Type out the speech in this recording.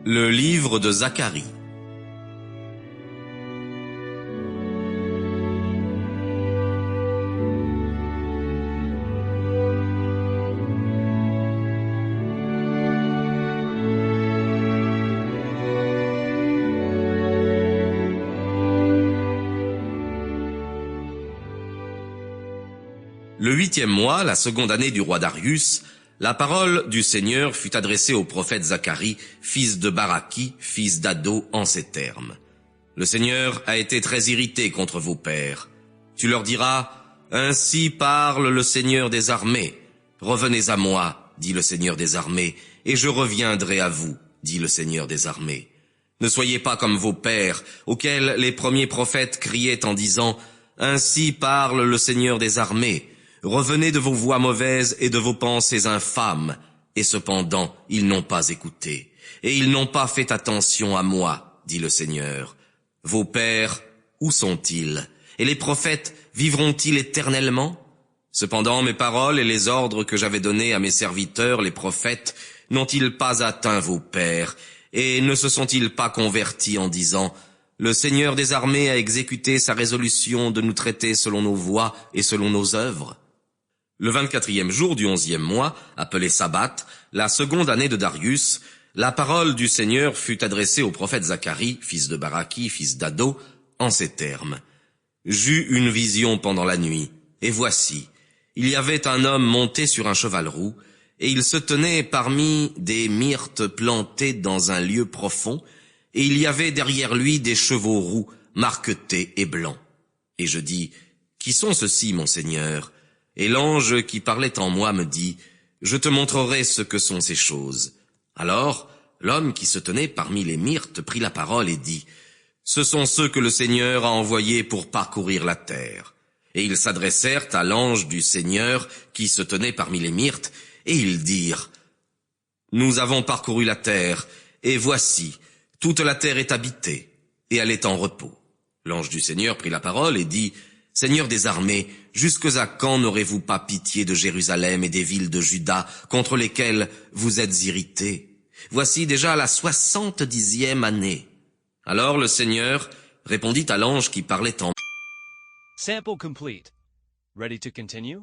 Le livre de Zacharie. Le 8e mois, la seconde année du roi Darius, la parole du Seigneur fut adressée au prophète Zacharie, fils de Baraki, fils d'Ado, en ces termes. Le Seigneur a été très irrité contre vos pères. Tu leur diras, « Ainsi parle le Seigneur des armées. Revenez à moi, dit le Seigneur des armées, et je reviendrai à vous, dit le Seigneur des armées. Ne soyez pas comme vos pères, auxquels les premiers prophètes criaient en disant, « Ainsi parle le Seigneur des armées. Revenez de vos voies mauvaises et de vos pensées infâmes. » Et cependant, ils n'ont pas écouté, et ils n'ont pas fait attention à moi, dit le Seigneur. Vos pères, où sont-ils? Et les prophètes vivront-ils éternellement? Cependant, mes paroles et les ordres que j'avais donnés à mes serviteurs, les prophètes, n'ont-ils pas atteint vos pères? Et ne se sont-ils pas convertis en disant, « Le Seigneur des armées a exécuté sa résolution de nous traiter selon nos voies et selon nos œuvres ?» Le 24e jour du 11e mois, appelé Sabbat, la seconde année de Darius, la parole du Seigneur fut adressée au prophète Zacharie, fils de Baraki, fils d'Ado, en ces termes. J'eus une vision pendant la nuit, et voici, il y avait un homme monté sur un cheval roux, et il se tenait parmi des myrtes plantées dans un lieu profond, et il y avait derrière lui des chevaux roux, marquetés et blancs. Et je dis, qui sont ceux-ci, mon Seigneur? Et l'ange qui parlait en moi me dit, je te montrerai ce que sont ces choses. Alors, l'homme qui se tenait parmi les myrtes prit la parole et dit, ce sont ceux que le Seigneur a envoyés pour parcourir la terre. Et ils s'adressèrent à l'ange du Seigneur qui se tenait parmi les myrtes, et ils dirent, nous avons parcouru la terre, et voici, toute la terre est habitée, et elle est en repos. L'ange du Seigneur prit la parole et dit, Seigneur des armées, jusque à quand n'aurez-vous pas pitié de Jérusalem et des villes de Juda contre lesquelles vous êtes irrités? Voici déjà la 70e année. Alors le Seigneur répondit à l'ange qui parlait en Sample complete. Ready to continue?